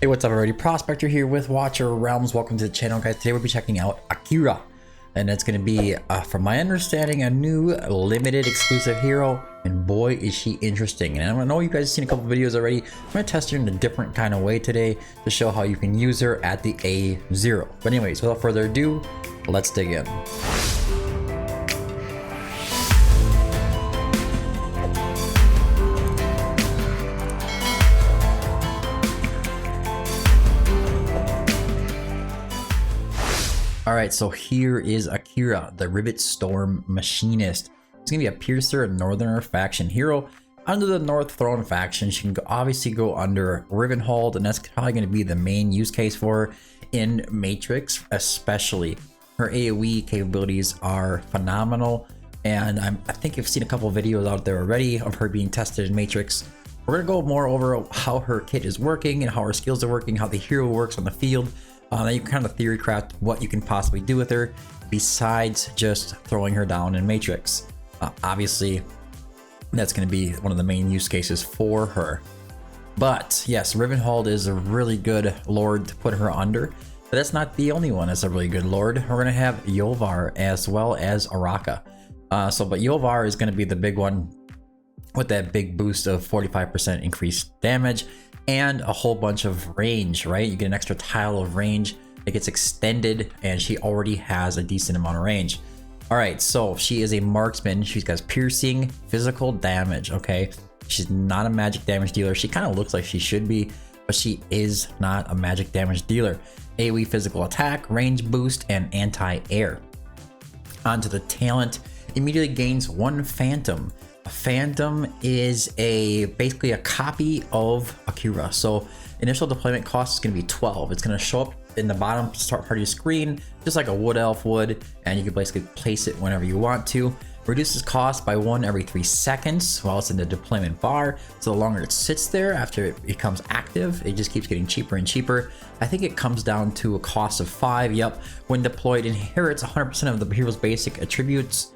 Hey, what's up everybody? Prospector here with Watcher of Realms. Welcome to the channel, guys. Today we'll be checking out Akira, and it's going to be, from my understanding, a new limited exclusive hero, and boy is she interesting. And I know you guys have seen a couple videos already. I'm going to test her in a different kind of way today to show how you can use her at the A0. But anyways, without further ado, let's dig in. Alright, so here is Akira, the Rivet Storm Machinist. It's going to be a Piercer and Northerner faction hero. Under the North Throne faction, she can obviously go under Rivenhold, and that's probably going to be the main use case for her in Matrix, especially. Her AoE capabilities are phenomenal, and I think you've seen a couple videos out there already of her being tested in Matrix. We're going to go more over how her kit is working and how her skills are working, how the hero works on the field. Then you can kind of theory craft what you can possibly do with her besides just throwing her down in Matrix. Obviously, that's going to be one of the main use cases for her. But yes, Rivenhold is a really good lord to put her under. But that's not the only one that's a really good lord. We're going to have Yovar as well as Araka. But Yovar is going to be the big one with that big boost of 45% increased damage and a whole bunch of range, right? You get an extra tile of range that gets extended, and she already has a decent amount of range. All right, so she is a marksman. She's got piercing physical damage, okay? She's not a magic damage dealer. She kind of looks like she should be, but she is not a magic damage dealer. AoE physical attack, range boost, and anti-air. Onto the talent, immediately gains one phantom. A phantom is basically a copy of Akira. So initial deployment cost is going to be 12. It's going to show up in the bottom start part of your screen, just like a wood elf would, and you can basically place it whenever you want to. Reduces cost by 1 every 3 seconds while it's in the deployment bar. So the longer it sits there after it becomes active, it just keeps getting cheaper and cheaper. I think it comes down to a cost of 5. Yep. When deployed, inherits 100% of the hero's basic attributes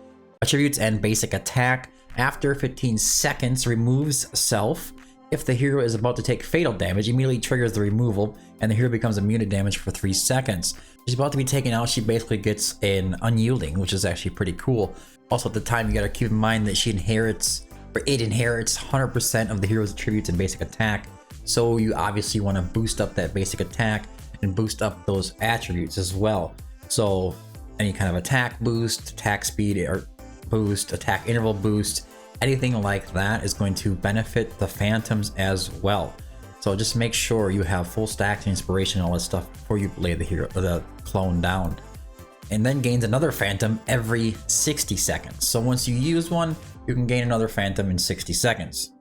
and basic attack. After 15 seconds, removes self. If the hero is about to take fatal damage, immediately triggers the removal, and the hero becomes immune to damage for 3 seconds. She's about to be taken out, she basically gets an unyielding, which is actually pretty cool. Also at the time, you gotta keep in mind that it inherits 100% of the hero's attributes and basic attack. So you obviously want to boost up that basic attack and boost up those attributes as well. So any kind of attack boost, attack speed or boost, attack interval boost, anything like that is going to benefit the phantoms as well. So just make sure you have full stacks and inspiration and all that stuff before you lay the clone down. And then gains another phantom every 60 seconds. So once you use one, you can gain another phantom in 60 seconds.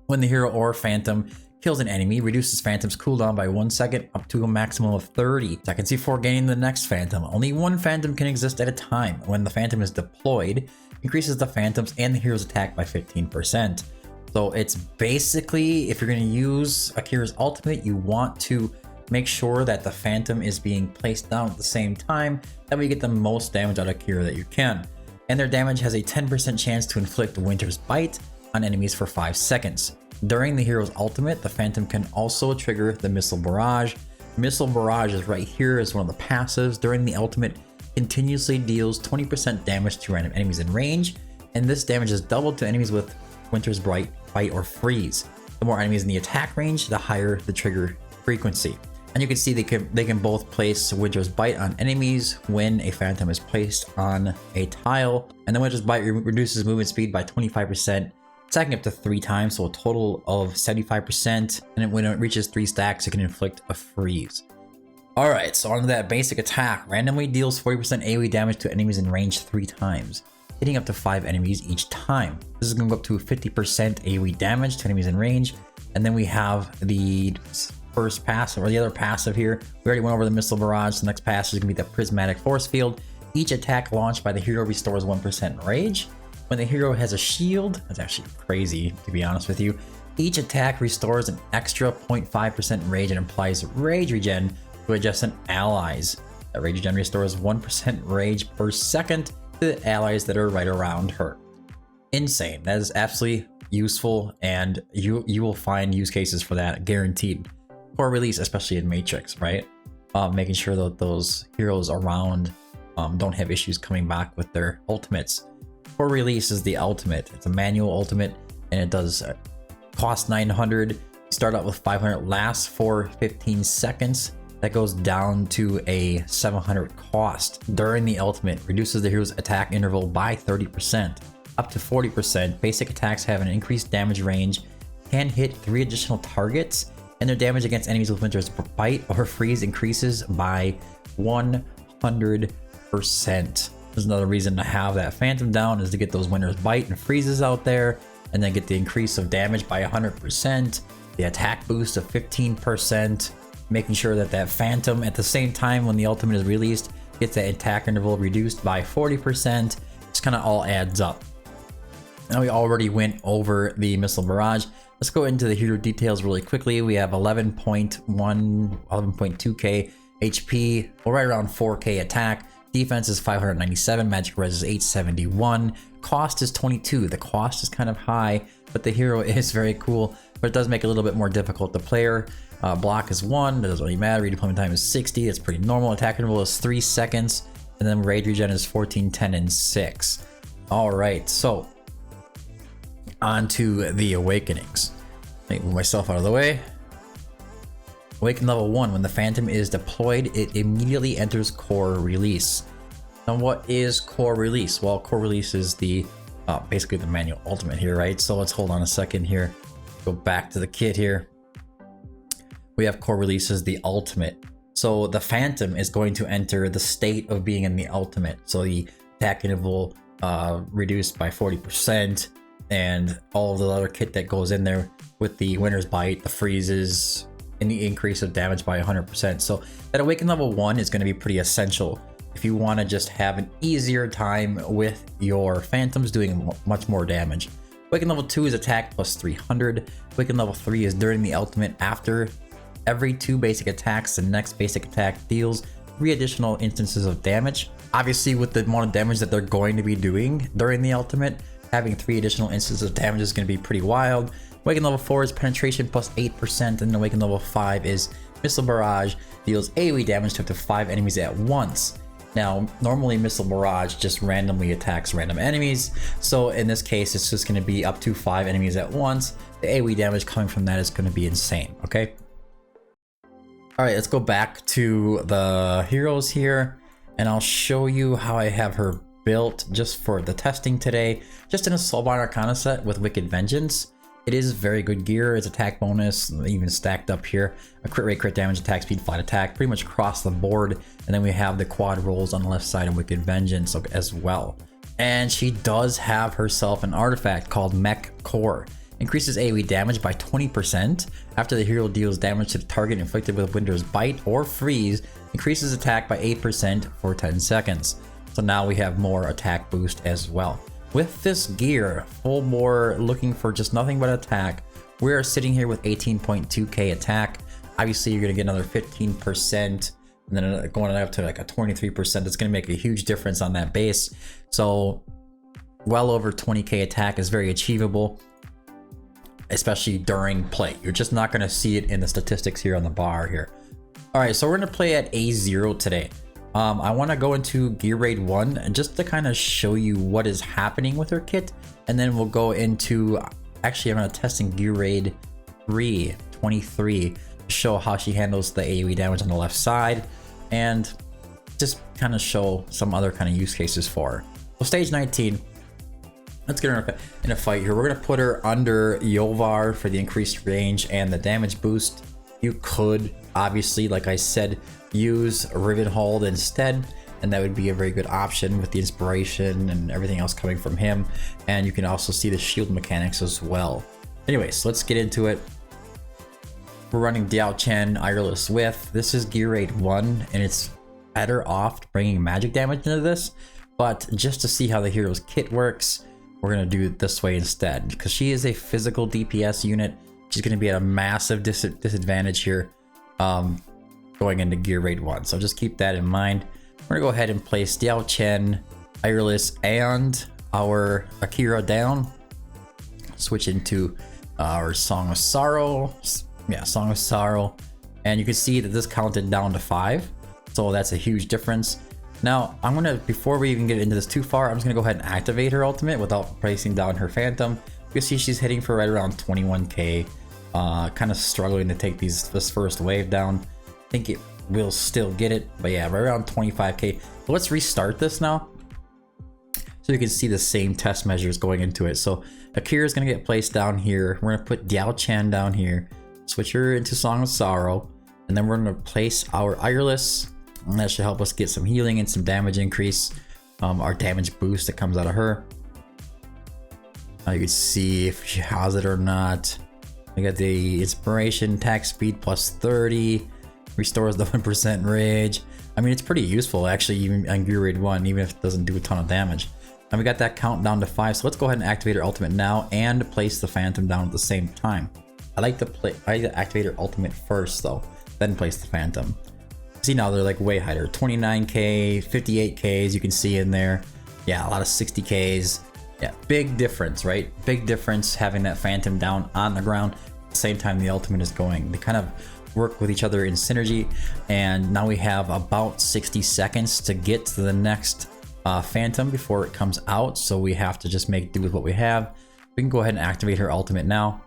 When the hero or phantom kills an enemy, reduces phantom's cooldown by 1 second up to a maximum of 30 seconds before gaining the next phantom. Only one phantom can exist at a time. When the phantom is deployed, increases the phantoms and the hero's attack by 15%. So it's basically, if you're going to use Akira's ultimate, you want to make sure that the phantom is being placed down at the same time. That way you get the most damage out of Akira that you can. And their damage has a 10% chance to inflict Winter's Bite on enemies for 5 seconds. During the hero's ultimate, the phantom can also trigger the Missile Barrage. Missile Barrage is right here as one of the passives. During the ultimate, continuously deals 20% damage to random enemies in range, and this damage is doubled to enemies with Winter's Bite or Freeze. The more enemies in the attack range, the higher the trigger frequency. And you can see they can both place Winter's Bite on enemies when a phantom is placed on a tile, and the Winter's Bite reduces movement speed by 25%, stacking up to 3 times, so a total of 75%, and when it reaches 3 stacks, it can inflict a freeze. Alright, so on that basic attack, randomly deals 40% AoE damage to enemies in range 3 times, hitting up to 5 enemies each time. This is going to go up to 50% AoE damage to enemies in range, and then we have the first passive, or the other passive here. We already went over the Missile Barrage. The next passive is going to be the Prismatic Force Field. Each attack launched by the hero restores 1% rage. When the hero has a shield, that's actually crazy to be honest with you, each attack restores an extra 0.5% rage and applies rage regen to adjacent allies. That rage regen restores 1% rage per second to the allies that are right around her. Insane. That is absolutely useful, and you will find use cases for that guaranteed. core release, especially in Matrix, right? Making sure that those heroes around don't have issues coming back with their ultimates. Core release is the ultimate. It's a manual ultimate, and it does cost 900. Start out with 500, lasts for 15 seconds. That goes down to a 700 cost. During the ultimate, reduces the hero's attack interval by 30%, up to 40%. Basic attacks have an increased damage range, can hit 3 additional targets, and their damage against enemies with Winter's Bite or Freeze increases by 100%. There's another reason to have that Phantom down, is to get those Winter's Bite and Freezes out there, and then get the increase of damage by 100%, the attack boost of 15%, making sure that that Phantom at the same time when the ultimate is released gets that attack interval reduced by 40%. Just kind of all adds up. Now we already went over the Missile Barrage. Let's go into the hero details really quickly. We have 11.2k HP, well, right around 4k attack. Defense is 597, magic res is 871, cost is 22. The cost is kind of high, but the hero is very cool, but it does make it a little bit more difficult to play. Block is 1, that doesn't really matter. Redeployment time is 60, it's pretty normal. Attack interval is 3 seconds, and then rage regen is 14, 10, and 6. Alright, so on to the awakenings. Let me move myself out of the way. Awaken level 1, when the Phantom is deployed, it immediately enters core release. Now what is core release? Well, core release is the basically the manual ultimate here, right? So let's hold on a second here. Go back to the kit here. We have core release as the ultimate. So the Phantom is going to enter the state of being in the ultimate. So the attack interval reduced by 40%, and all of the other kit that goes in there with the Winter's Bite, the freezes, and the increase of damage by 100%. So that awaken level 1 is going to be pretty essential if you want to just have an easier time with your Phantoms doing much more damage. Awaken level 2 is attack plus 300. Awaken level 3 is during the ultimate. After every 2 basic attacks, the next basic attack deals 3 additional instances of damage. Obviously, with the amount of damage that they're going to be doing during the ultimate, having 3 additional instances of damage is going to be pretty wild. Awaken level 4 is penetration plus 8%, and Awaken level 5 is Missile Barrage, deals AoE damage to up to 5 enemies at once. Now, normally Missile Barrage just randomly attacks random enemies, so in this case it's just going to be up to 5 enemies at once. The AoE damage coming from that is going to be insane, okay? Alright, let's go back to the heroes here, and I'll show you how I have her built just for the testing today. Just in a Soulbind Arcana set with Wicked Vengeance. It is very good gear. Its attack bonus, even stacked up here. A crit rate, crit damage, attack speed, flight attack, pretty much across the board. And then we have the quad rolls on the left side of Wicked Vengeance as well. And she does have herself an artifact called Mech Core. Increases AoE damage by 20% after the hero deals damage to the target inflicted with Winter's Bite or Freeze. Increases attack by 8% for 10 seconds. So now we have more attack boost as well. With this gear, full bore, looking for just nothing but attack, we're sitting here with 18.2k attack. Obviously, you're going to get another 15%, and then going up to like a 23%. It's going to make a huge difference on that base. So, well over 20k attack is very achievable, especially during play. You're just not going to see it in the statistics here on the bar here. All right, so we're going to play at A0 today. I want to go into Gear Raid 1 just to kind of show you what is happening with her kit, and then we'll go into, actually I'm going to test in Gear Raid 23 to show how she handles the AoE damage on the left side, and just kind of show some other kind of use cases for her. So stage 19, let's get her in a fight here. We're going to put her under Yovar for the increased range and the damage boost. You could, obviously, like I said, use Rivenhold instead, and that would be a very good option with the inspiration and everything else coming from him. And you can also see the shield mechanics as well. Anyways, let's get into it. We're running Diao Chen Ireless With. This is Gear Raid 1, and it's better off bringing magic damage into this, but just to see how the hero's kit works, we're going to do it this way instead, because she is a physical DPS unit. She's going to be at a massive disadvantage here going into Gear Raid 1. So just keep that in mind. We're going to go ahead and place Diao Chen, Ireless, and our Akira down. Switch into our Song of Sorrow. Yeah, Song of Sorrow. And you can see that this counted down to 5. So that's a huge difference. Now, I'm gonna, before we even get into this too far, I'm just gonna go ahead and activate her ultimate without placing down her Phantom. You can see she's hitting for right around 21k. Kind of struggling to take this first wave down. I think it will still get it, but yeah, right around 25k. So let's restart this now, so you can see the same test measures going into it. So Akira is gonna get placed down here. We're gonna put Diao Chan down here, switch her into Song of Sorrow, and then we're gonna place our Ireless, and that should help us get some healing and some damage increase. Our damage boost that comes out of her. You can see if she has it or not. I got the inspiration, attack speed plus 30, restores the 1% rage. I mean, it's pretty useful actually, even on Gear Raid 1, even if it doesn't do a ton of damage. And we got that count down to 5, so let's go ahead and activate her ultimate now and place the Phantom down at the same time. I like to activate her ultimate first though, then place the Phantom. See, now they're like way higher, 29k, 58k, as you can see in there. Yeah, a lot of 60ks. Yeah, big difference, right? Big difference having that Phantom down on the ground at the same time the ultimate is going. They kind of work with each other in synergy, and now we have about 60 seconds to get to the next Phantom before it comes out, so we have to just make do with what we have. We can go ahead and activate her ultimate now,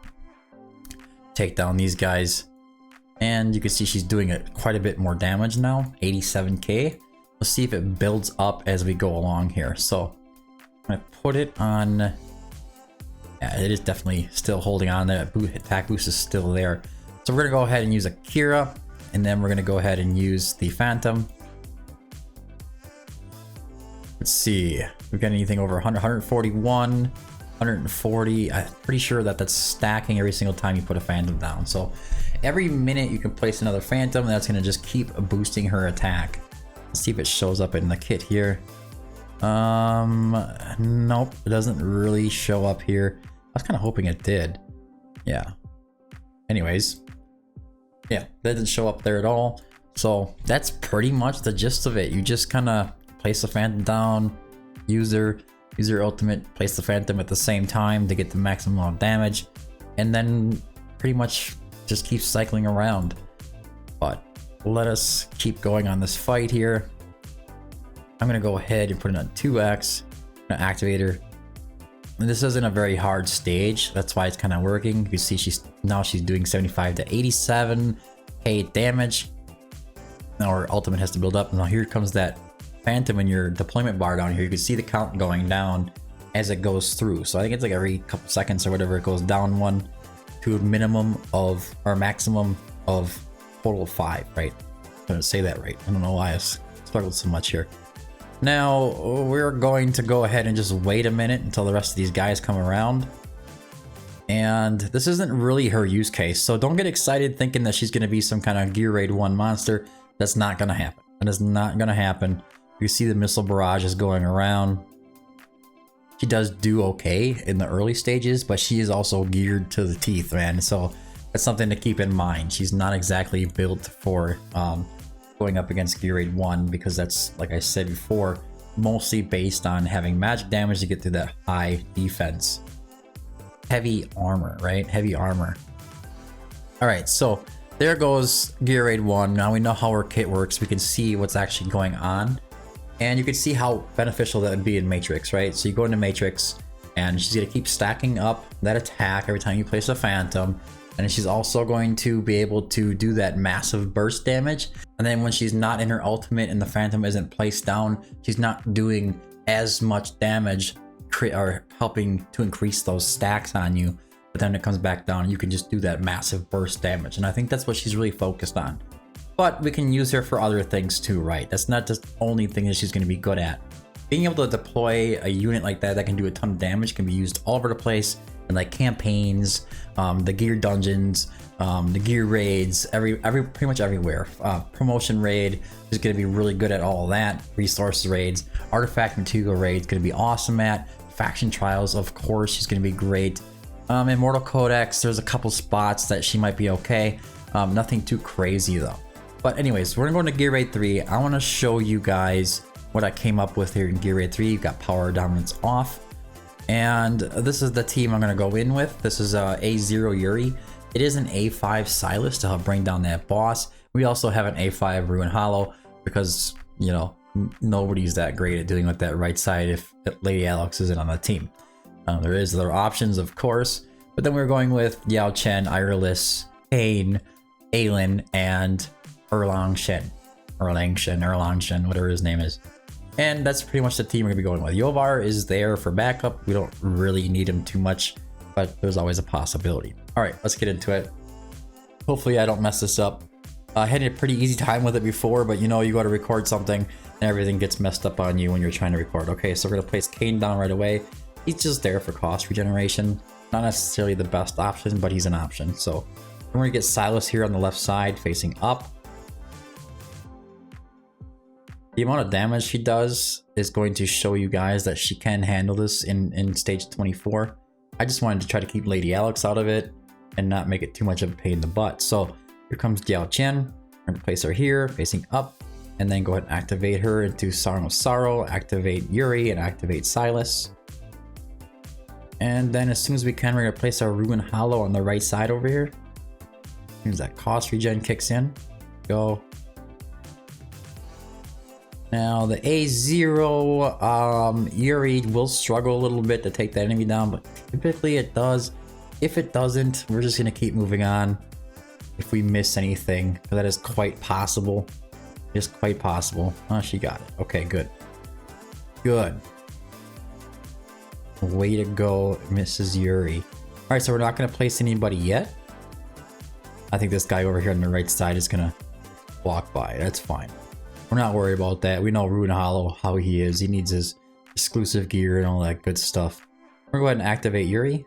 take down these guys, and you can see she's doing quite a bit more damage now, 87k. Let's see if it builds up as we go along here. So I'm gonna put it on. Yeah, it is definitely still holding on. That attack boost is still there. So we're gonna go ahead and use Akira, and then we're gonna go ahead and use the Phantom. Let's see, we've got anything over 100, 141, 140. I'm pretty sure that that's stacking every single time you put a Phantom down. So every minute you can place another Phantom, that's gonna just keep boosting her attack. Let's see if it shows up in the kit here. Nope, it doesn't really show up here. I was kind of hoping it did. Yeah. Anyways, yeah, that didn't show up there at all. So that's pretty much the gist of it. You just kind of place the Phantom down, use your ultimate, place the Phantom at the same time to get the maximum amount of damage, and then pretty much just keep cycling around. But let us keep going on this fight here. I'm gonna go ahead and put it on 2x. I'm gonna activate her. And this isn't a very hard stage, that's why it's kind of working. You can see she's doing 75 to 87k damage. Now her ultimate has to build up. Now here comes that Phantom in your deployment bar down here. You can see the count going down as it goes through. So I think it's like every couple seconds or whatever, it goes down 1 to a minimum of, or maximum of total of 5, right? I'm gonna say that right. I don't know why I struggled so much here. Now we're going to go ahead and just wait a minute until the rest of these guys come around. And this isn't really her use case, so don't get excited thinking that she's going to be some kind of Gear Raid 1 monster. That's not going to happen. That is not going to happen. You see the missile barrage is going around. She does do okay in the early stages, but she is also geared to the teeth, man. So that's something to keep in mind. She's not exactly built for going up against Gear Raid 1, because that's, like I said before, mostly based on having magic damage to get through that high defense. Heavy armor, right? Heavy armor. Alright, so there goes Gear Raid 1. Now we know how her kit works. We can see what's actually going on. And you can see how beneficial that would be in Matrix, right? So you go into Matrix, and she's going to keep stacking up that attack every time you place a Phantom. And she's also going to be able to do that massive burst damage. And then when she's not in her ultimate and the Phantom isn't placed down, she's not doing as much damage or helping to increase those stacks on you. But then it comes back down, you can just do that massive burst damage. And I think that's what she's really focused on. But we can use her for other things too, right? That's not just the only thing that she's going to be good at. Being able to deploy a unit like that can do a ton of damage can be used all over the place. And like campaigns, the gear dungeons, the gear raids, pretty much everywhere. Promotion raid is going to be really good at all that. Resource raids, artifact material raids going to be awesome at. Faction trials, of course, she's going to be great. Immortal Codex, there's a couple spots that she might be okay. Nothing too crazy though. But anyways, we're going to Gear Raid 3. I want to show you guys what I came up with here in Gear Raid 3. You've got power dominance off. And this is the team I'm going to go in with. This is A0 Yuri. It is an A5 Silas to help bring down that boss. We also have an A5 Ruin Hollow because, you know, nobody's that great at dealing with that right side if Lady Alex isn't on the team. There is other options, of course, but then we're going with Yao Chen, Ireless, Kane, Aelin, and Erlang Shen, whatever his name is. And that's pretty much the team we're gonna be going with. Yovar is there for backup. We don't really need him too much, but there's always a possibility. All right, let's get into it. Hopefully I don't mess this up. I had a pretty easy time with it before, but you know, you go to record something and everything gets messed up on you when you're trying to record. Okay, so we're gonna place Kane down right away. He's just there for cost regeneration. Not necessarily the best option, but he's an option. So we're gonna get Silas here on the left side facing up. The amount of damage she does is going to show you guys that she can handle this in stage 24. I just wanted to try to keep Lady Alex out of it and not make it too much of a pain in the butt. So here comes Yao Chen. We're gonna place her here facing up and then go ahead and activate her into Song of Sorrow, activate Yuri, and activate Silas. And then as soon as we can, we're gonna place our Ruin Hollow on the right side over here. As soon as that cost regen kicks in, go. Now the A0 Yuri will struggle a little bit to take that enemy down, but typically it does. If it doesn't, we're just gonna keep moving on. If we miss anything, that is quite possible. It's quite possible. Oh, she got it. Okay, good. Good. Way to go, Mrs. Yuri. All right, so we're not gonna place anybody yet. I think this guy over here on the right side is gonna walk by. That's fine. We're not worried about that. We know Ruin Hollow, how he is. He needs his exclusive gear and all that good stuff. We're gonna go ahead and activate Yuri.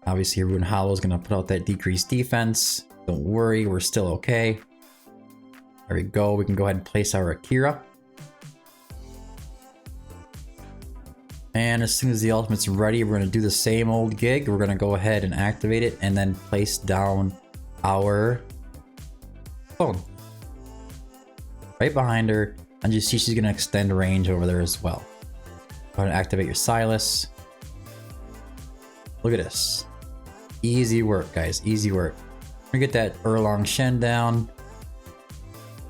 Obviously, Ruin Hollow is gonna put out that decreased defense. Don't worry, we're still okay. There we go. We can go ahead and place our Akira. And as soon as the ultimate's ready, we're gonna do the same old gig. We're gonna go ahead and activate it and then place down our clone. Right behind her, and you see she's gonna extend range over there as well. Go ahead and activate your Silas. Look at this. Easy work, guys, easy work. We're gonna get that Erlang Shen down,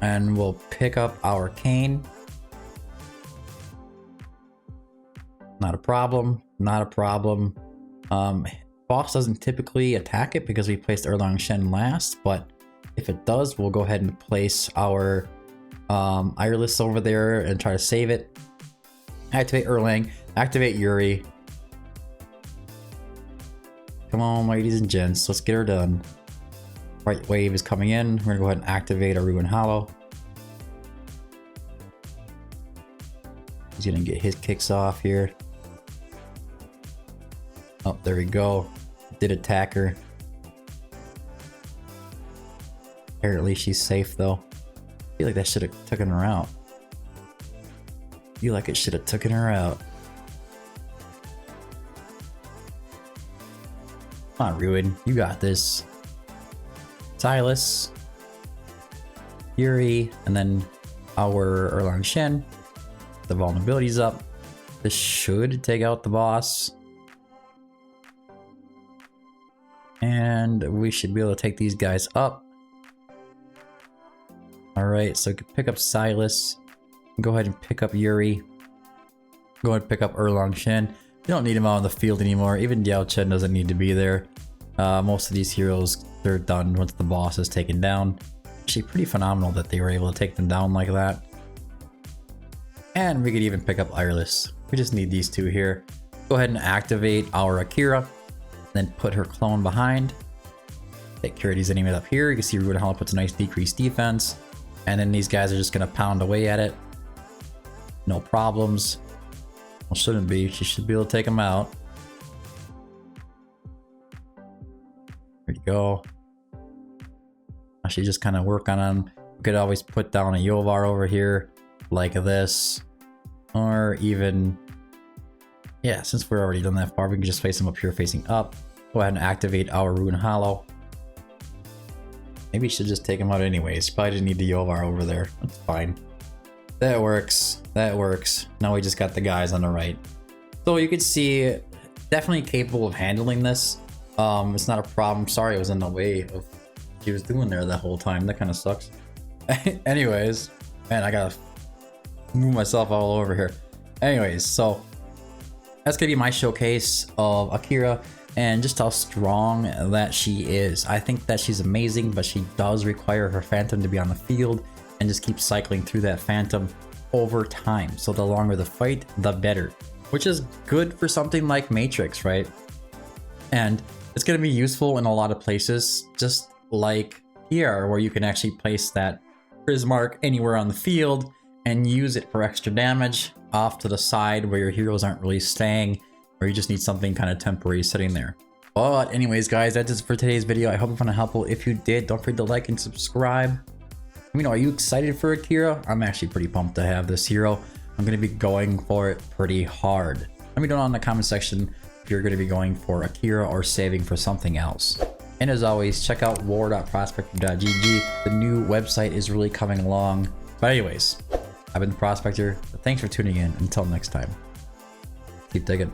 and we'll pick up our Kane. Not a problem, not a problem. Boss doesn't typically attack it because we placed Erlang Shen last, but if it does, we'll go ahead and place our Ireless over there and try to save it. Activate Erlang, activate Yuri. Come on, ladies and gents, let's get her done. Right wave is coming in. We're gonna go ahead and activate our Ruin Hollow. He's gonna get his kicks off here. Oh, there we go. Did attack her. Apparently she's safe though. I feel like that should have taken her out. I feel like it should have taken her out. Come on, Ruin. You got this. Silas. Yuri. And then our Erlang Shen. The vulnerability's up. This should take out the boss. And we should be able to take these guys up. Alright, so pick up Silas. Go ahead and pick up Yuri. Go ahead and pick up Erlang Shen. You don't need him out on the field anymore. Even Yao Chen doesn't need to be there. Most of these heroes, they're done once the boss is taken down. Actually pretty phenomenal that they were able to take them down like that. And we could even pick up Ireless. We just need these two here. Go ahead and activate our Akira. Then put her clone behind. Take care of these enemies up here. You can see Ruin Hollow puts a nice decreased defense. And then these guys are just gonna pound away at it. No problems. Well, shouldn't be. She should be able to take them out. There you go. I should just kind of work on them. We could always put down a Yovar over here like this. Or even, yeah, since we're already done that far, we can just face them up here facing up. Go ahead and activate our Ruin Hollow. Maybe you should just take him out anyways. Probably didn't need the Yovar over there. That's fine. That works. That works. Now we just got the guys on the right. So you can see, definitely capable of handling this. It's not a problem. Sorry I was in the way of what she was doing there the whole time. That kind of sucks. Anyways, man, I gotta move myself all over here. Anyways, so that's gonna be my showcase of Akira and just how strong that she is. I think that she's amazing, but she does require her phantom to be on the field and just keep cycling through that phantom over time. So the longer the fight, the better, which is good for something like Matrix, right? And it's going to be useful in a lot of places, just like here, where you can actually place that Prismark anywhere on the field and use it for extra damage off to the side where your heroes aren't really staying, or you just need something kind of temporary sitting there. But anyways, guys, that's it for today's video. I hope you found it helpful. If you did, don't forget to like and subscribe. Let me know, are you excited for Akira? I'm actually pretty pumped to have this hero. I'm going to be going for it pretty hard. Let me know in the comment section if you're going to be going for Akira or saving for something else. And as always, check out war.prospector.gg. The new website is really coming along. But anyways, I've been the Prospector. Thanks for tuning in. Until next time, keep digging.